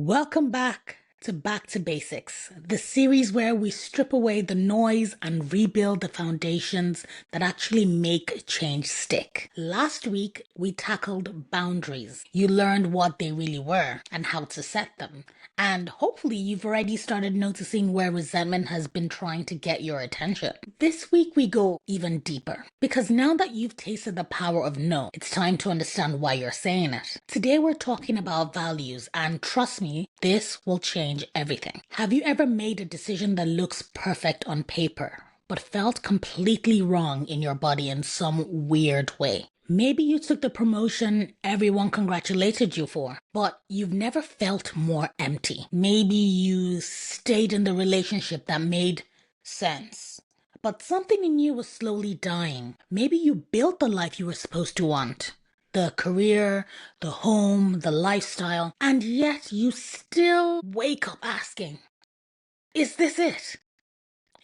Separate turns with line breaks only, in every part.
Welcome Back to Basics, the series where we strip away the noise and rebuild the foundations that actually make change stick. Last week, we tackled boundaries. You learned what they really were and how to set them. And hopefully you've already started noticing where resentment has been trying to get your attention. This week we go even deeper, because now that you've tasted the power of no, it's time to understand why you're saying it. Today we're talking about values, and trust me, this will change everything. Have you ever made a decision that looks perfect on paper, but felt completely wrong in your body in some weird way? Maybe you took the promotion everyone congratulated you for, but you've never felt more empty. Maybe you stayed in the relationship that made sense, but something in you was slowly dying. Maybe you built the life you were supposed to want. The career, the home, the lifestyle, and yet you still wake up asking, is this it?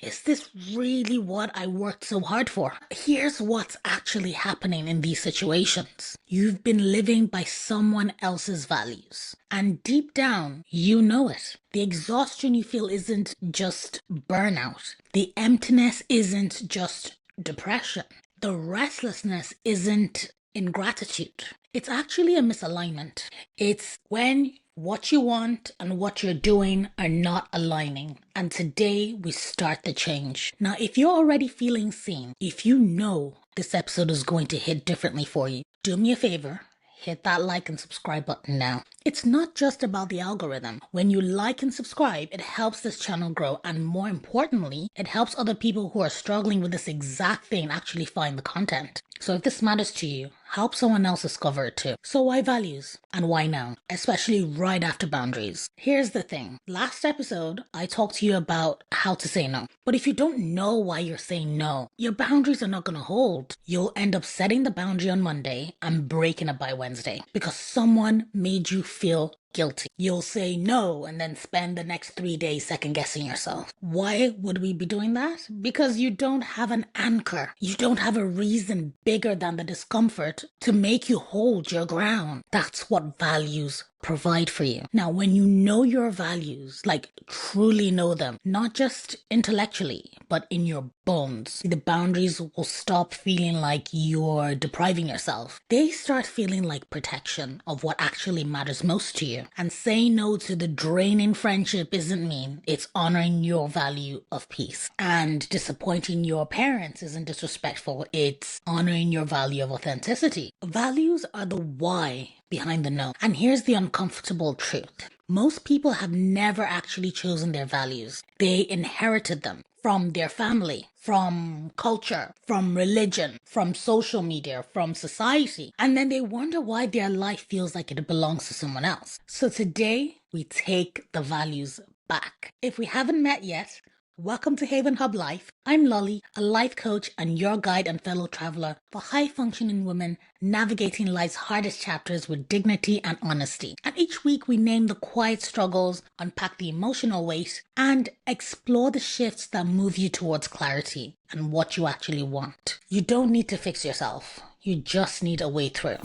Is this really what I worked so hard for? Here's what's actually happening in these situations. You've been living by someone else's values. And deep down, you know it. The exhaustion you feel isn't just burnout. The emptiness isn't just depression. The restlessness isn't ingratitude. It's actually a misalignment. It's when what you want and what you're doing are not aligning. And today we start the change. Now, if you're already feeling seen, if you know this episode is going to hit differently for you, do me a favor. Hit that like and subscribe button now. It's not just about the algorithm. When you like and subscribe, it helps this channel grow, and more importantly, it helps other people who are struggling with this exact thing actually find the content. So if this matters to you, help someone else discover it too. So why values? And why now? Especially right after boundaries. Here's the thing. Last episode, I talked to you about how to say no. But if you don't know why you're saying no, your boundaries are not going to hold. You'll end up setting the boundary on Monday and breaking it by Wednesday because someone made you feel guilty. You'll say no and then spend the next 3 days second guessing yourself. Why would we be doing that? Because you don't have an anchor. You don't have a reason bigger than the discomfort to make you hold your ground. That's what values provide for you. Now, when you know your values, like truly know them, not just intellectually, but in your bones, the boundaries will stop feeling like you're depriving yourself. They start feeling like protection of what actually matters most to you. And saying no to the draining friendship isn't mean. It's honoring your value of peace. And disappointing your parents isn't disrespectful. It's honoring your value of authenticity. Values are the why behind the no. And here's the uncomfortable truth. Most people have never actually chosen their values. They inherited them from their family, from culture, from religion, from social media, from society. And then they wonder why their life feels like it belongs to someone else. So today, we take the values back. If we haven't met yet, welcome to Haven Hub Life. I'm Lolly, a life coach and your guide and fellow traveler for high-functioning women navigating life's hardest chapters with dignity and honesty. And each week we name the quiet struggles, unpack the emotional weight, and explore the shifts that move you towards clarity and what you actually want. You don't need to fix yourself. You just need a way through.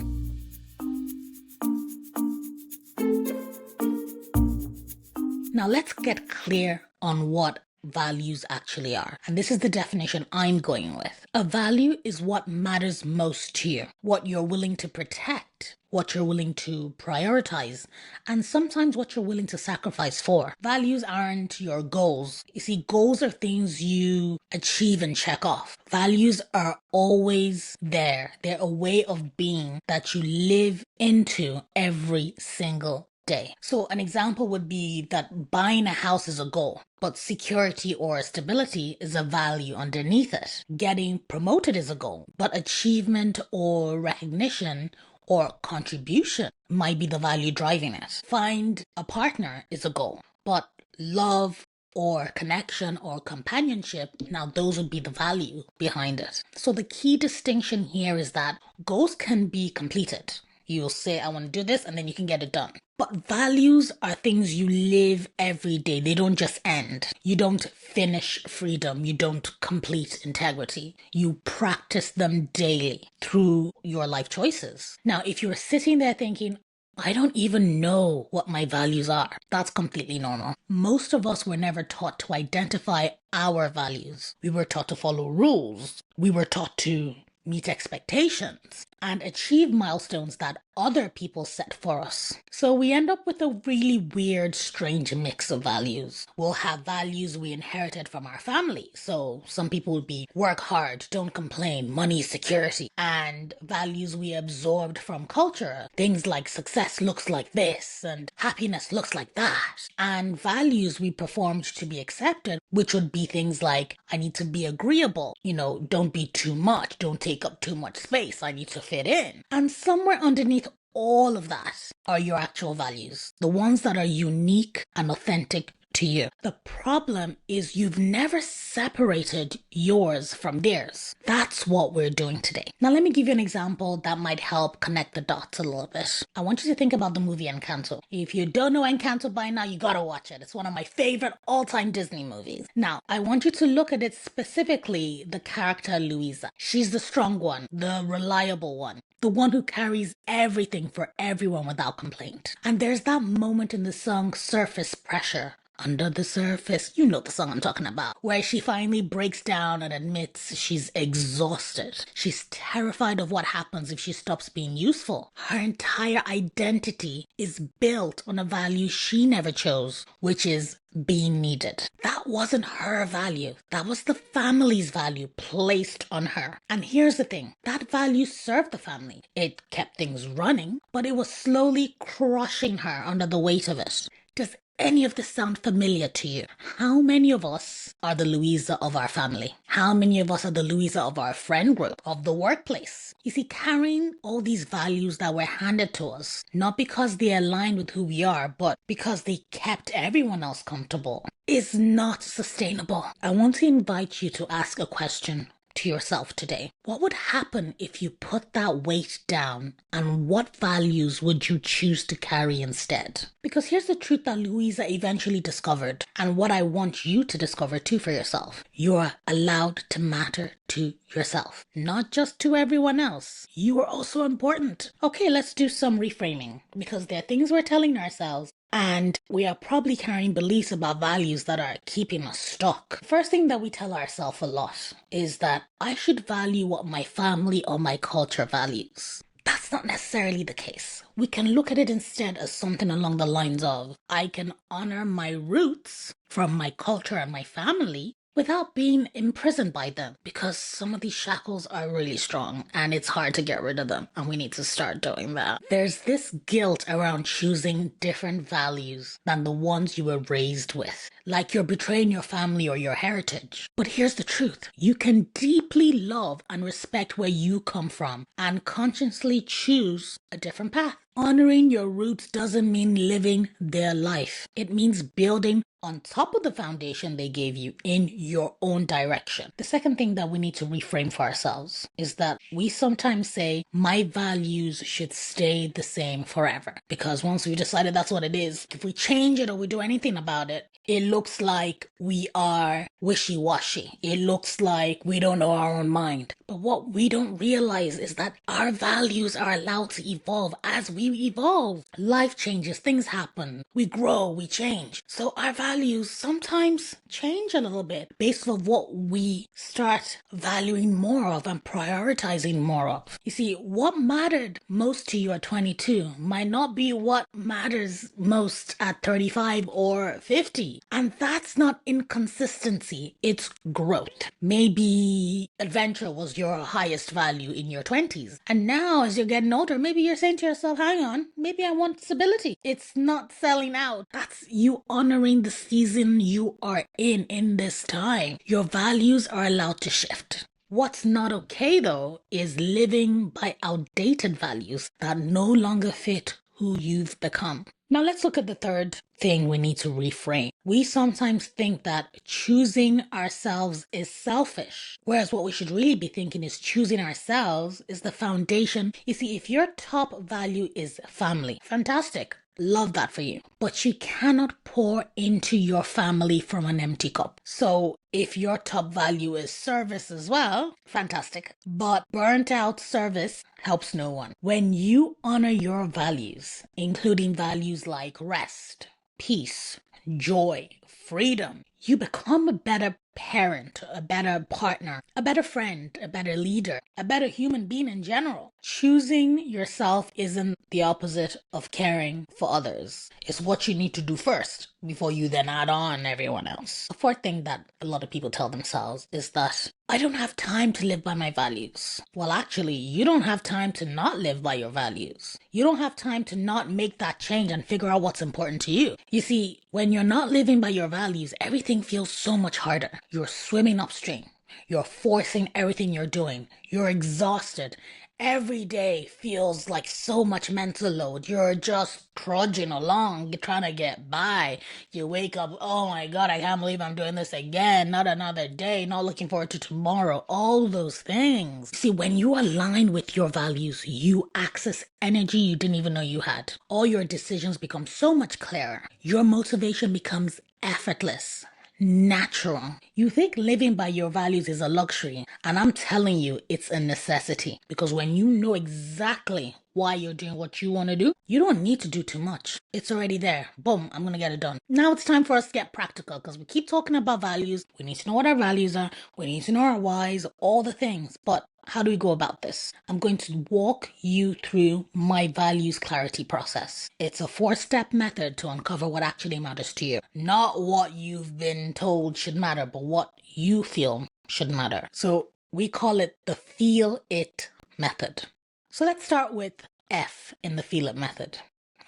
Now let's get clear on what values actually are. And this is the definition I'm going with. A value is what matters most to you, what you're willing to protect, what you're willing to prioritize, and sometimes what you're willing to sacrifice for. Values aren't your goals. You see, goals are things you achieve and check off. Values are always there. They're a way of being that you live into every single day. So an example would be that buying a house is a goal, but security or stability is a value underneath it. Getting promoted is a goal, but achievement or recognition or contribution might be the value driving it. Find a partner is a goal, but love or connection or companionship, now those would be the value behind it. So the key distinction here is that goals can be completed. You'll say, I want to do this, and then you can get it done. But values are things you live every day. They don't just end. You don't finish freedom. You don't complete integrity. You practice them daily through your life choices. Now, if you're sitting there thinking, I don't even know what my values are. That's completely normal. Most of us were never taught to identify our values. We were taught to follow rules. We were taught to meet expectations and achieve milestones that other people set for us. So we end up with a really weird, strange mix of values. We'll have values we inherited from our family. So some people would be work hard, don't complain, money, security, and values we absorbed from culture. Things like success looks like this and happiness looks like that. And values we performed to be accepted, which would be things like, I need to be agreeable, don't be too much, don't take up too much space, I need to fit in. And somewhere underneath all of that are your actual values, the ones that are unique and authentic to you. The problem is you've never separated yours from theirs. That's what we're doing today. Now, let me give you an example that might help connect the dots a little bit. I want you to think about the movie Encanto. If you don't know Encanto by now, you gotta watch it. It's one of my favorite all-time Disney movies. Now, I want you to look at it specifically, the character Luisa. She's the strong one, the reliable one, the one who carries everything for everyone without complaint. And there's that moment in the song Surface Pressure. Under the surface, you know the song I'm talking about, where she finally breaks down and admits she's exhausted. She's terrified of what happens if she stops being useful. Her entire identity is built on a value she never chose, which is being needed. That wasn't her value. That was the family's value placed on her. And here's the thing, that value served the family. It kept things running, but it was slowly crushing her under the weight of it. Does any of this sound familiar to you? How many of us are the Louisa of our family? How many of us are the Louisa of our friend group, of the workplace? You see, carrying all these values that were handed to us, not because they align with who we are, but because they kept everyone else comfortable, is not sustainable. I want to invite you to ask a question to yourself today. What would happen if you put that weight down, and what values would you choose to carry instead? Because here's the truth that Louisa eventually discovered, and what I want you to discover too for yourself. You're allowed to matter to yourself, not just to everyone else. You are also important. Okay, let's do some reframing, because there are things we're telling ourselves and we are probably carrying beliefs about values that are keeping us stuck. First thing that we tell ourselves a lot is that I should value what my family or my culture values. That's not necessarily the case. We can look at it instead as something along the lines of, I can honor my roots from my culture and my family without being imprisoned by them, because some of these shackles are really strong and it's hard to get rid of them, and we need to start doing that. There's this guilt around choosing different values than the ones you were raised with, like you're betraying your family or your heritage. But here's the truth. You can deeply love and respect where you come from and consciously choose a different path. Honoring your roots doesn't mean living their life. It means building on top of the foundation they gave you in your own direction. The second thing that we need to reframe for ourselves is that we sometimes say, my values should stay the same forever. Because once we've decided that's what it is, if we change it or we do anything about it, it looks like we are wishy-washy. It looks like we don't know our own mind. But what we don't realize is that our values are allowed to evolve as we evolve. Life changes, things happen, we grow, we change. So our values sometimes change a little bit based on what we start valuing more of and prioritizing more of. You see, what mattered most to you at 22 might not be what matters most at 35 or 50. And that's not inconsistency, it's growth. Maybe adventure was your highest value in your 20s. And now as you're getting older, maybe you're saying to yourself, hang on, maybe I want stability. It's not selling out. That's you honoring the season you are in this time. Your values are allowed to shift. What's not okay though is living by outdated values that no longer fit who you've become. Now let's look at the third thing we need to reframe. We sometimes think that choosing ourselves is selfish, whereas what we should really be thinking is choosing ourselves is the foundation. You see, if your top value is family, fantastic. Love that for you. But you cannot pour into your family from an empty cup. So if your top value is service as well, fantastic. But burnt out service helps no one. When you honor your values, including values like rest, peace, joy, freedom, you become a better parent, a better partner, a better friend, a better leader, a better human being in general. Choosing yourself isn't the opposite of caring for others. It's what you need to do first before you then add on everyone else. The fourth thing that a lot of people tell themselves is that I don't have time to live by my values. Well, actually, you don't have time to not live by your values. You don't have time to not make that change and figure out what's important to you. You see, when you're not living by your values, everything feels so much harder. You're swimming upstream. You're forcing everything you're doing. You're exhausted. Every day feels like so much mental load. You're just trudging along, trying to get by. You wake up, oh my God, I can't believe I'm doing this again. Not another day, not looking forward to tomorrow. All those things. See, when you align with your values, you access energy you didn't even know you had. All your decisions become so much clearer. Your motivation becomes effortless, natural. You think living by your values is a luxury, and I'm telling you, it's a necessity. Because when you know exactly why you're doing what you want to do, you don't need to do too much. It's already there. Boom, I'm going to get it done. Now it's time for us to get practical because we keep talking about values. We need to know what our values are. We need to know our whys, all the things. But how do we go about this? I'm going to walk you through my values clarity process. It's a 4-step method to uncover what actually matters to you. Not what you've been told should matter, but what you feel should matter. So we call it the Feel It method. So let's start with F in the Feel It method,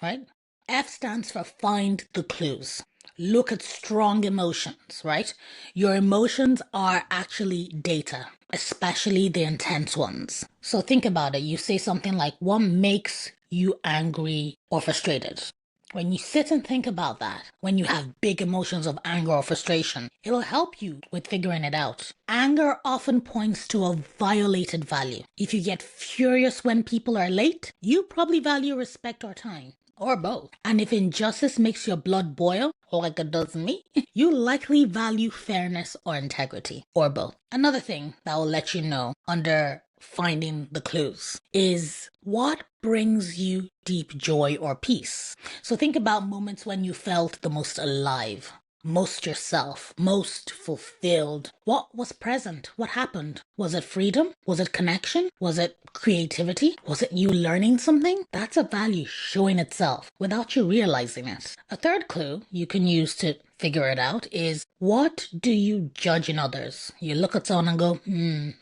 right? F stands for find the clues. Look at strong emotions, right? Your emotions are actually data, especially the intense ones. So think about it. You say something like, what makes you angry or frustrated? When you sit and think about that, when you have big emotions of anger or frustration, it'll help you with figuring it out. Anger often points to a violated value. If you get furious when people are late, you probably value respect or time. Or both. And if injustice makes your blood boil, like it does me, you likely value fairness or integrity, or both. Another thing that will let you know under finding the clues is what brings you deep joy or peace. So think about moments when you felt the most alive, most yourself, most fulfilled. What was present? What happened? Was it freedom? Was it connection? Was it creativity? Was it you learning something? That's a value showing itself without you realizing it. A third clue you can use to figure it out is what do you judge in others? You look at someone and go,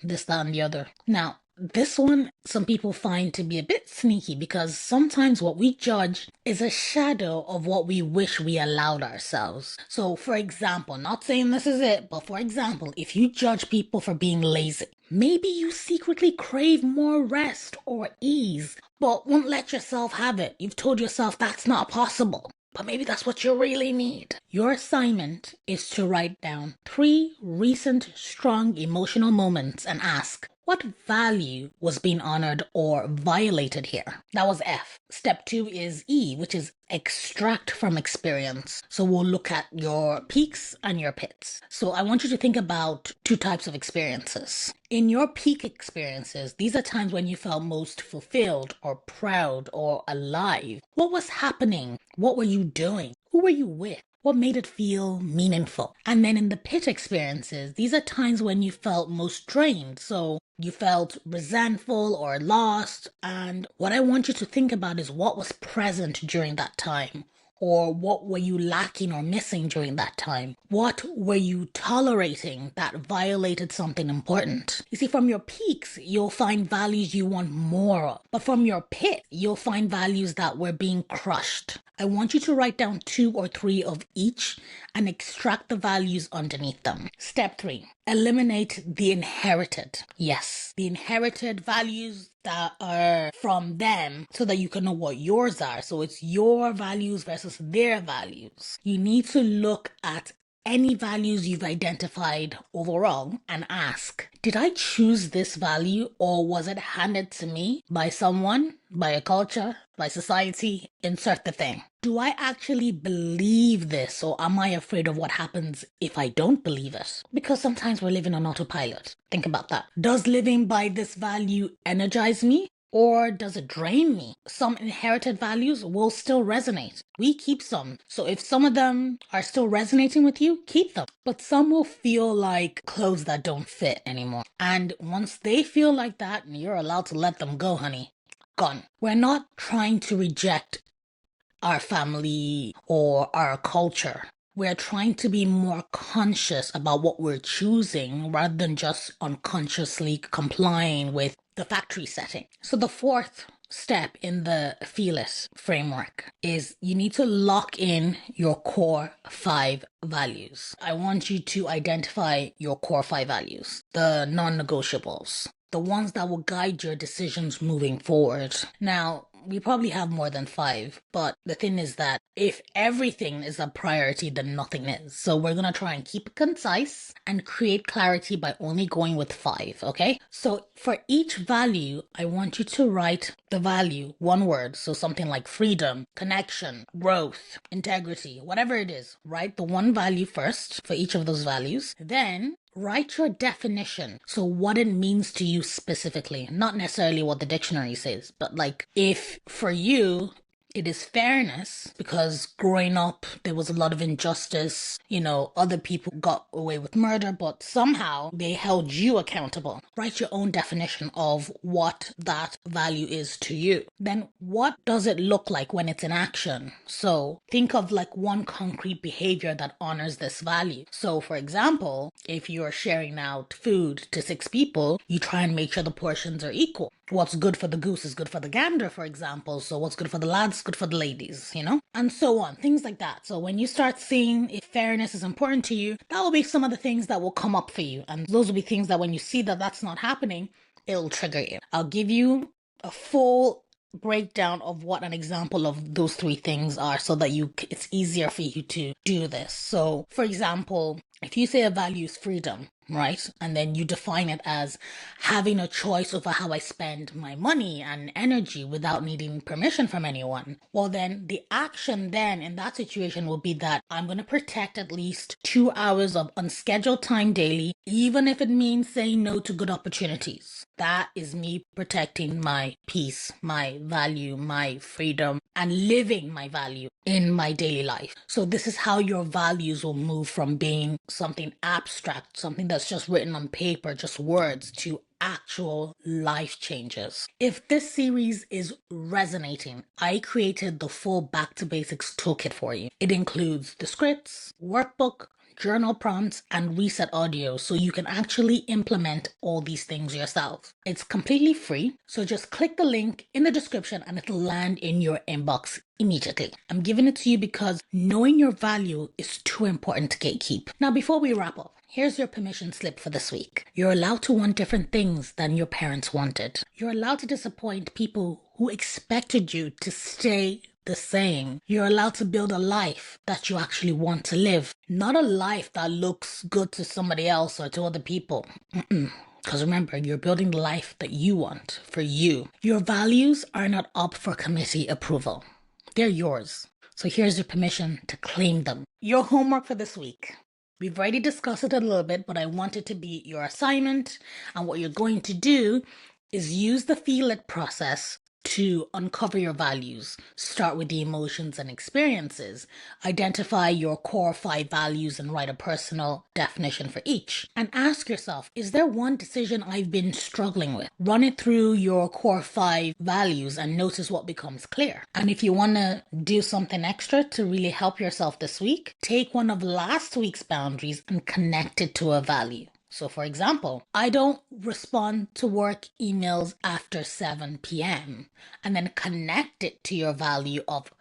this, that, and the other. Now, this one, some people find to be a bit sneaky because sometimes what we judge is a shadow of what we wish we allowed ourselves. So, for example, not saying this is it, but for example, if you judge people for being lazy, maybe you secretly crave more rest or ease, but won't let yourself have it. You've told yourself that's not possible. But maybe that's what you really need. Your assignment is to write down 3 recent strong emotional moments and ask, what value was being honored or violated here? That was F. Step 2 is E, which is extract from experience. So we'll look at your peaks and your pits. So I want you to think about 2 types of experiences. In your peak experiences, these are times when you felt most fulfilled or proud or alive. What was happening? What were you doing? Who were you with? What made it feel meaningful? And then in the pit experiences, these are times when you felt most drained. So you felt resentful or lost. And what I want you to think about is what was present during that time. Or what were you lacking or missing during that time? What were you tolerating that violated something important? You see, from your peaks, you'll find values you want more of. But from your pit, you'll find values that were being crushed. I want you to write down 2 or 3 of each and extract the values underneath them. Step 3, eliminate the inherited. Yes, the inherited values that are from them so that you can know what yours are. So it's your values versus their values. You need to look at any values you've identified overall and ask, did I choose this value or was it handed to me by someone, by a culture, by society? Insert the thing. Do I actually believe this or am I afraid of what happens if I don't believe it? Because sometimes we're living on autopilot. Think about that. Does living by this value energize me? Or does it drain me? Some inherited values will still resonate. We keep some. So if some of them are still resonating with you, keep them. But some will feel like clothes that don't fit anymore. And once they feel like that, you're allowed to let them go, honey. Gone. We're not trying to reject our family or our culture. We're trying to be more conscious about what we're choosing rather than just unconsciously complying with the factory setting. So the fourth step in the Feel It framework is you need to lock in your core 5 values. I want you to identify your core 5 values, the non-negotiables, the ones that will guide your decisions moving forward. Now, we probably have more than 5, but the thing is that if everything is a priority, then nothing is. So we're going to try and keep it concise and create clarity by only going with 5, okay? So for each value, I want you to write the value, one word. So something like freedom, connection, growth, integrity, whatever it is. Write the one value first for each of those values. Then write your definition. So what it means to you specifically, not necessarily what the dictionary says, but like if for you, it is fairness because growing up, there was a lot of injustice. Other people got away with murder, but somehow they held you accountable. Write your own definition of what that value is to you. Then what does it look like when it's in action? So think of like one concrete behavior that honors this value. So for example, if you're sharing out food to 6 people, you try and make sure the portions are equal. What's good for the goose is good for the gander, for example. So what's good for the lads, good for the ladies, and so on, things like that. So when you start seeing if fairness is important to you, that will be some of the things that will come up for you. And those will be things that when you see that that's not happening, it'll trigger you. I'll give you a full breakdown of what an example of those 3 things are so that it's easier for you to do this. So for example, if you say a value is freedom, right? And then you define it as having a choice over how I spend my money and energy without needing permission from anyone. Well, then the action then in that situation will be that I'm going to protect at least 2 hours of unscheduled time daily, even if it means saying no to good opportunities. That is me protecting my peace, my value, my freedom, and living my value in my daily life. So this is how your values will move from being something abstract, something that's just written on paper, just words, to actual life changes. If this series is resonating, I created the full Back to Basics toolkit for you. It includes the scripts, workbook, journal prompts, and reset audio so you can actually implement all these things yourself. It's completely free, so just click the link in the description and it'll land in your inbox immediately. I'm giving it to you because knowing your value is too important to gatekeep. Now, before we wrap up, here's your permission slip for this week. You're allowed to want different things than your parents wanted. You're allowed to disappoint people who expected you to stay the same. You're allowed to build a life that you actually want to live, not a life that looks good to somebody else or to other people. Because remember, you're building the life that you want for you. Your values are not up for committee approval. They're yours. So here's your permission to claim them. Your homework for this week. We've already discussed it a little bit, but I want it to be your assignment. And what you're going to do is use the Feel It process to uncover your values. Start with the emotions and experiences. Identify your core 5 values and write a personal definition for each. And ask yourself, is there one decision I've been struggling with? Run it through your core 5 values and notice what becomes clear. And if you want to do something extra to really help yourself this week, take one of last week's boundaries and connect it to a value. So for example, I don't respond to work emails after 7 p.m. and then connect it to your value of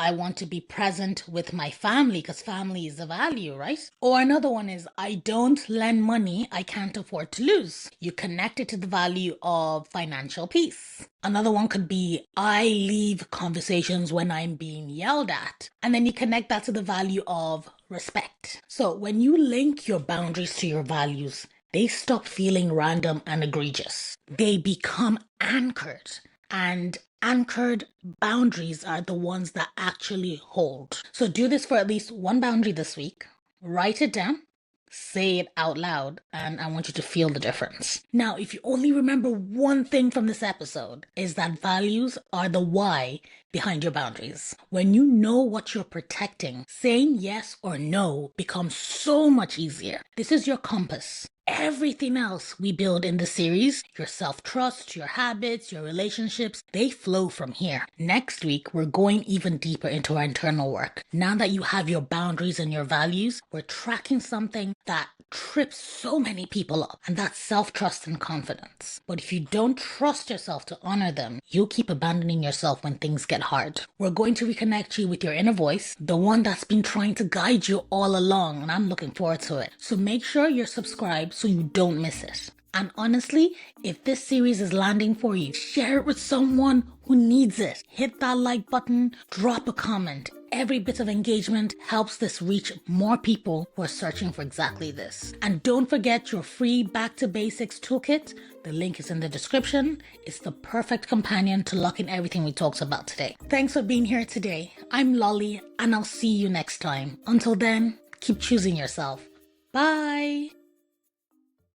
I want to be present with my family because family is a value, right? Or another one is I don't lend money I can't afford to lose. You connect it to the value of financial peace. Another one could be I leave conversations when I'm being yelled at. And then you connect that to the value of respect. So when you link your boundaries to your values, they stop feeling random and egregious. They become anchored. And anchored boundaries are the ones that actually hold. So do this for at least one boundary this week. Write it down. Say it out loud, and I want you to feel the difference. Now, if you only remember one thing from this episode, is that values are the why behind your boundaries. When you know what you're protecting, saying yes or no becomes so much easier. This is your compass. Everything else we build in the series, your self-trust, your habits, your relationships, they flow from here. Next week, we're going even deeper into our internal work. Now that you have your boundaries and your values, we're tracking something that trips so many people up, and that's self-trust and confidence. But if you don't trust yourself to honor them, you'll keep abandoning yourself when things get hard. We're going to reconnect you with your inner voice, the one that's been trying to guide you all along, and I'm looking forward to it. So make sure you're subscribed so you don't miss it. And honestly, if this series is landing for you, share it with someone who needs it. Hit that like button, drop a comment. Every bit of engagement helps this reach more people who are searching for exactly this. And don't forget your free Back to Basics toolkit. The link is in the description. It's the perfect companion to lock in everything we talked about today. Thanks for being here today. I'm Lolly, and I'll see you next time. Until then, keep choosing yourself. Bye.